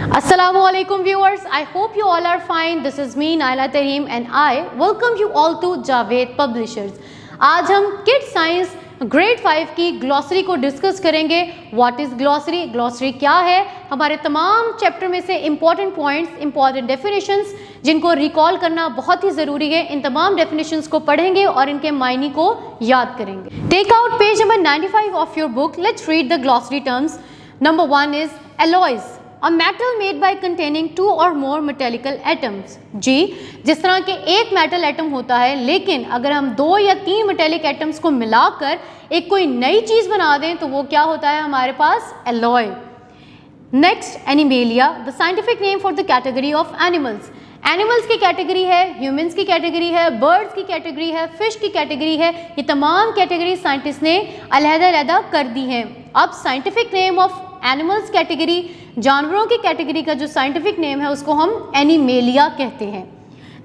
Assalamualaikum viewers, I hope you all are fine. This is me Naila Tareem and I welcome you all to Javed Publishers. आज हम kid science grade 5 की glossary को discuss करेंगे. What is glossary, glossary क्या है, हमारे तमाम chapter में से इंपॉर्टेंट पॉइंट्स, इंपॉर्टेंट डेफिनेशंस जिनको रिकॉल करना बहुत ही ज़रूरी है, इन तमाम डेफिनेशंस को पढ़ेंगे और इनके मायने को याद करेंगे. Take out page number 95 of your book. Let's read the glossary terms. Number 1 is alloys, A metal made by containing 2 or more metallical atoms. जी, जिस तरह के एक मेटल एटम होता है, लेकिन अगर हम 2 या 3 मेटेलिक एटम्स को मिलाकर एक कोई नई चीज बना दें तो वो क्या होता है हमारे पास, alloy. Next, Animalia, the scientific name for the category of animals. Animals की कैटेगरी है, ह्यूमंस की कैटेगरी है, बर्ड्स की कैटेगरी है, फिश की कैटेगरी है. ये तमाम कैटेगरी साइंटिस्ट ने अलग-अलग कर दी हैं. अब scientific name of animals category, जानवरों की कैटेगरी का जो साइंटिफिक नेम है उसको हम एनिमेलिया कहते हैं.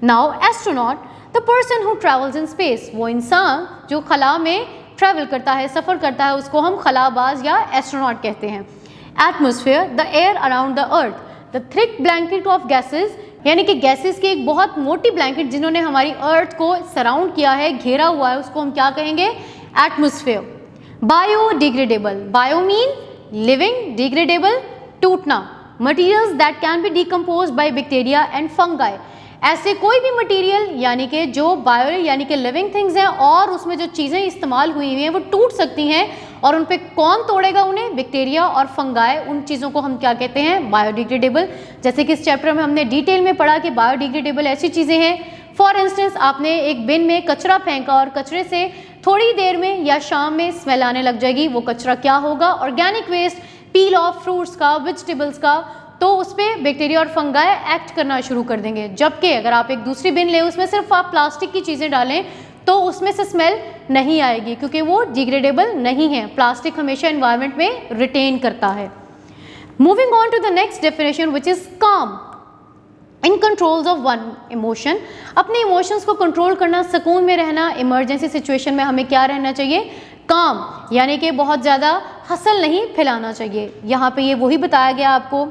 Now astronaut, the person who travels in space, वो इंसान जो खला में ट्रैवल करता है, सफ़र करता है, उसको हम खलाबाज या एस्ट्रोनॉट कहते हैं. Atmosphere, the air around the earth, the thick blanket of gases, यानी कि गैसेस की एक बहुत मोटी ब्लैंकेट जिन्होंने हमारी अर्थ को सराउंड किया है, घेरा हुआ है, उसको हम क्या कहेंगे, atmosphere. Biodegradable, bio mean living, degradable टूटना. Materials that can be decompose by bacteria and fungi, ऐसे कोई भी मटेरियल यानी कि जो बायो यानी कि लिविंग थिंग्स हैं और उसमें जो चीज़ें इस्तेमाल हुई हुई हैं वो टूट सकती हैं, और उन पे कौन तोड़ेगा उन्हें, बैक्टीरिया और फंगाई. उन चीज़ों को हम क्या कहते हैं, बायोडिग्रेडेबल. जैसे कि इस चैप्टर में हमने डिटेल में पढ़ा कि बायोडिग्रेडेबल ऐसी चीज़ें हैं, फॉर इंस्टेंस आपने एक बिन में कचरा फेंका और कचरे से थोड़ी देर में या शाम में स्मेल आने लग जाएगी, वो कचरा क्या होगा, organic waste, peel off fruits का, वेजिटेबल्स का, तो उस पर बैक्टीरिया और फंगाई एक्ट करना शुरू कर देंगे. जबकि अगर आप एक दूसरी बिन लें, उसमें सिर्फ आप प्लास्टिक की चीज़ें डालें तो उसमें से स्मेल नहीं आएगी, क्योंकि वो डिग्रेडेबल नहीं है. प्लास्टिक हमेशा एनवायरनमेंट में रिटेन करता है. Moving on to the next definition which is calm. In controls of one emotion, अपने इमोशंस को कंट्रोल करना, सुकून में रहना. इमरजेंसी सिचुएशन में हमें क्या रहना चाहिए, काम, यानी कि बहुत ज़्यादा हसल नहीं फैलाना चाहिए. यहाँ पे ये वही बताया गया आपको.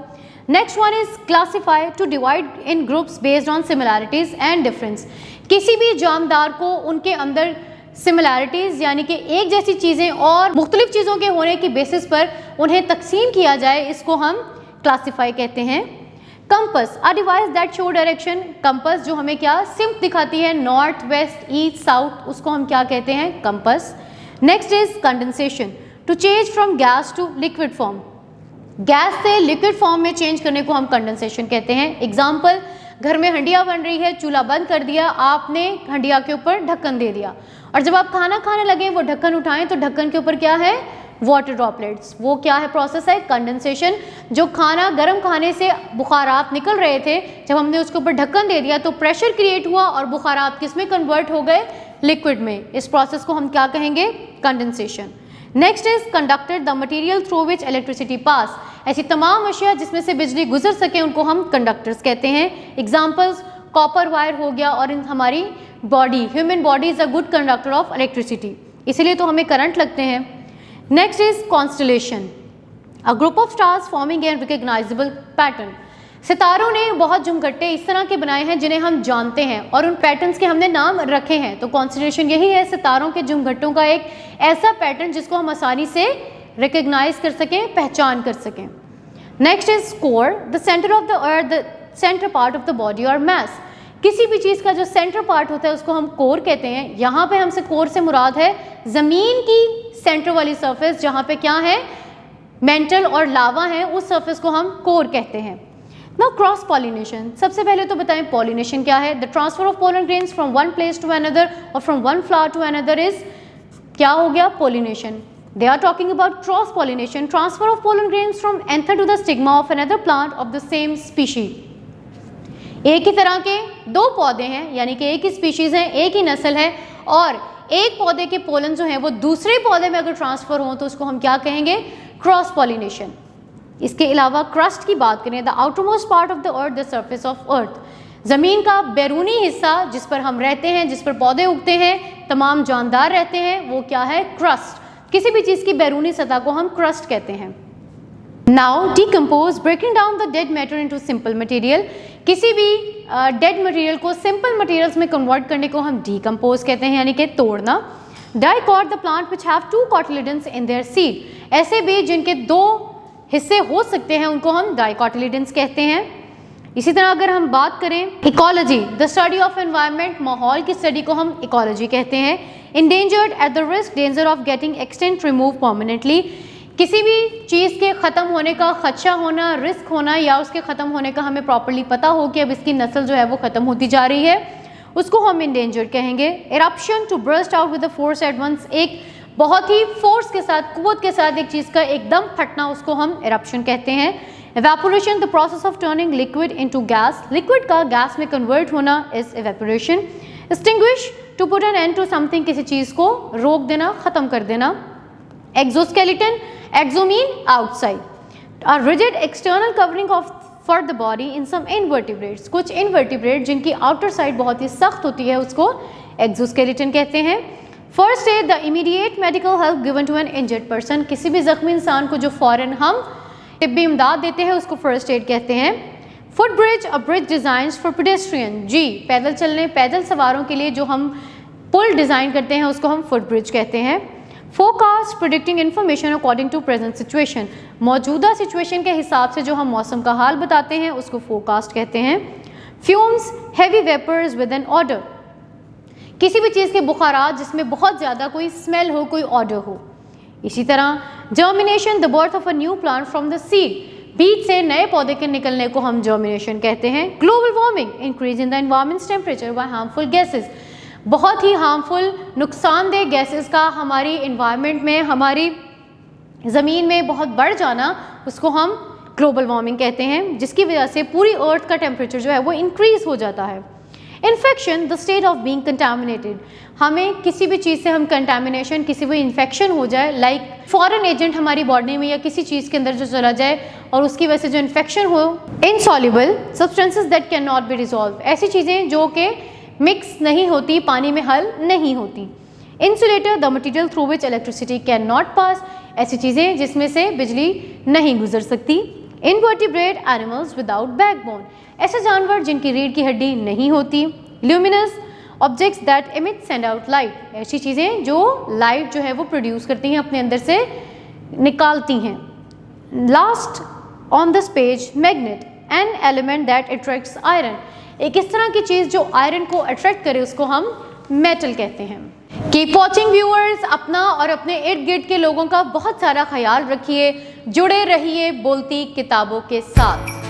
Next one is classify, to divide in groups based on similarities and difference. किसी भी जामदार को उनके अंदर सिमिलैरिटीज़ यानी कि एक जैसी चीज़ें और मुख्तलिफ चीज़ों के होने की बेसिस पर उन्हें तकसीम किया जाए, इसको हम क्लासीफाई कहते हैं. Compass, a device that show direction. Compass जो हमें क्या सिम्त दिखाती है, नॉर्थ, वेस्ट, ईस्ट, साउथ, उसको हम क्या कहते हैं, compass. Next is condensation, to change from gas to liquid form. Gas से लिक्विड फॉर्म में चेंज करने को हम कंडेंसेशन कहते हैं. एग्जाम्पल, घर में हंडिया बन रही है, चूल्हा बंद कर दिया, आपने हंडिया के ऊपर ढक्कन दे दिया, और जब आप खाना खाने लगे वो ढक्कन उठाएं तो ढक्कन के ऊपर क्या है, वाटर ड्रॉपलेट्स. वो क्या है, प्रोसेस है कंडेंसेशन. जो खाना गर्म खाने से बुखारात निकल रहे थे, जब हमने उसके ऊपर ढक्कन दे दिया तो प्रेशर क्रिएट हुआ और बुखारात किस में कन्वर्ट हो गए, लिक्विड में. इस प्रोसेस को हम क्या कहेंगे, condensation. Next is conductor, the material through which electricity pass. ऐसी तमाम अशिया जिसमें से बिजली गुजर सके उनको हम कंडक्टर्स कहते हैं. एग्जाम्पल्स, कॉपर वायर हो गया, और इन हमारी body, human body is a good conductor of electricity, इसीलिए तो हमें करंट लगते हैं. Next is constellation, a group of stars forming an recognisable pattern. सितारों ने बहुत झुमघट्टे इस तरह के बनाए हैं जिन्हें हम जानते हैं और उन पैटर्न्स के हमने नाम रखे हैं. तो कॉन्स्टलेशन यही है, सितारों के झुमघट्टों का एक ऐसा पैटर्न जिसको हम आसानी से रिकग्नाइज कर सकें, पहचान कर सकें. Next is core, the centre of the earth, the centre part of the body और मैस. किसी भी चीज़ का जो सेंटर पार्ट होता है उसको हम कोर कहते हैं. यहाँ पे हमसे कोर से मुराद है ज़मीन की सेंटर वाली सरफेस, जहाँ पे क्या है, मेंटल और लावा है, उस सरफेस को हम कोर कहते हैं. नाउ क्रॉस पॉलिनेशन, सबसे पहले तो बताएं पॉलिनेशन क्या है. The transfer of pollen grains from one place to another और from one flower to another is क्या हो गया, pollination. They are talking about cross pollination, transfer of pollen grains from anther to the stigma of another plant of the same species. एक ही तरह के दो पौधे हैं, यानी कि एक ही स्पीशीज है, एक ही नस्ल है, और एक पौधे के पोलन जो हैं वो दूसरे पौधे में अगर ट्रांसफर हो तो उसको हम क्या कहेंगे, क्रॉस पॉलिनेशन. इसके अलावा क्रस्ट की बात करें, the outermost part of the earth, the surface of earth. ज़मीन का बैरूनी हिस्सा जिस पर हम रहते हैं, जिस पर पौधे उगते हैं, तमाम जानदार रहते हैं, वो क्या है, क्रस्ट. किसी भी चीज़ की बैरूनी सतह को हम क्रस्ट कहते हैं. Now decompose, breaking down the dead matter into simple material. किसी भी डेड मटेरियल को सिंपल मटेरियल्स में कन्वर्ट करने को हम डिकम्पोज कहते हैं, यानी कि तोड़ना। Dicot, the plant which have 2 cotyledons in their seed. ऐसे बीज जिनके 2 हिस्से हो सकते हैं उनको हम डाइकोटिलिडन्स कहते हैं। इसी तरह अगर हम बात करें ecology, the study of environment, माहौल की स्टडी को हम इकोलॉजी कहते हैं। Endangered, at the risk, danger of getting extent, remove permanently. किसी भी चीज़ के ख़त्म होने का खदशा होना, रिस्क होना, या उसके ख़त्म होने का हमें प्रॉपरली पता हो कि अब इसकी नस्ल जो है वो ख़त्म होती जा रही है, उसको हम इंडेंजर्ड कहेंगे। Eruption, to burst out with the force at once, एक बहुत ही फोर्स के साथ, कुव्वत के साथ एक चीज़ का एकदम फटना, उसको हम इरप्शन कहते हैं। Evaporation, the process of turning liquid into gas, liquid का गैस में कन्वर्ट होना is evaporation. Extinguish, to put an end to something, किसी चीज़ को रोक देना, ख़त्म कर देना। Exoskeleton, exo mean, outside, a rigid external covering of for the body in some invertebrates, कुछ इनवर्टिब्रेट जिनकी आउटर साइड बहुत ही सख्त होती है उसको एक्सोस्केलेटन कहते हैं। First aid, the immediate medical help given to N injured person, किसी भी जख्मी इंसान को जो फ़ौरन हम तिब्बी इमदाद देते हैं उसको फर्स्ट एड कहते हैं। Foot bridge, a bridge design for pedestrian, जी पैदल चलने, पैदल सवारों के लिए जो हम पुल डिज़ाइन करते हैं उसको हम फुट ब्रिज कहते हैं। Forecast, predicting information according to present situation, मौजूदा सिचुएशन के हिसाब से जो हम मौसम का हाल बताते हैं उसको फोरकास्ट कहते हैं। Fumes, heavy vapours with an odour, किसी भी चीज़ के बुखारात जिसमें बहुत ज़्यादा कोई स्मेल हो, कोई ऑर्डर हो। इसी तरह germination, the birth of a new plant from the seed, बीज से नए पौधे के निकलने को हम जर्मिनेशन कहते हैं। Global warming, increase in the environments temperature by harmful gases, बहुत ही हार्मफुल नुकसानदेह गैसेस का हमारी इन्वायरमेंट में, हमारी ज़मीन में बहुत बढ़ जाना, उसको हम ग्लोबल वार्मिंग कहते हैं, जिसकी वजह से पूरी अर्थ का टेम्परेचर जो है वो इंक्रीज हो जाता है। Infection, the state of being contaminated, हमें किसी भी चीज़ से हम कंटामिनेशन, किसी भी इन्फेक्शन हो जाए, लाइक फॉरेन एजेंट हमारी बॉडी में या किसी चीज़ के अंदर जो चला जाए और उसकी वजह से जो इन्फेक्शन हो। Insoluble substances that can not be resolve, ऐसी चीज़ें जो कि मिक्स नहीं होती, पानी में हल नहीं होती। Insulator, the material through which electricity can not pass, ऐसी चीज़ें जिसमें से बिजली नहीं गुजर सकती। इनवर्टिब्रेट एनिमल्स विदाउट बैकबोन, ऐसे जानवर जिनकी रीढ़ की हड्डी नहीं होती। Luminous objects that emit send out light, ऐसी चीज़ें जो लाइट जो है वो प्रोड्यूस करती हैं, अपने अंदर से निकालती हैं। Last on this page, magnet, an element that attracts iron, एक इस तरह की चीज़ जो आयरन को अट्रैक्ट करे उसको हम मेटल कहते हैं। कीप वॉचिंग व्यूअर्स, अपना और अपने इर्द गिर्द के लोगों का बहुत सारा ख्याल रखिए, जुड़े रहिए बोलती किताबों के साथ।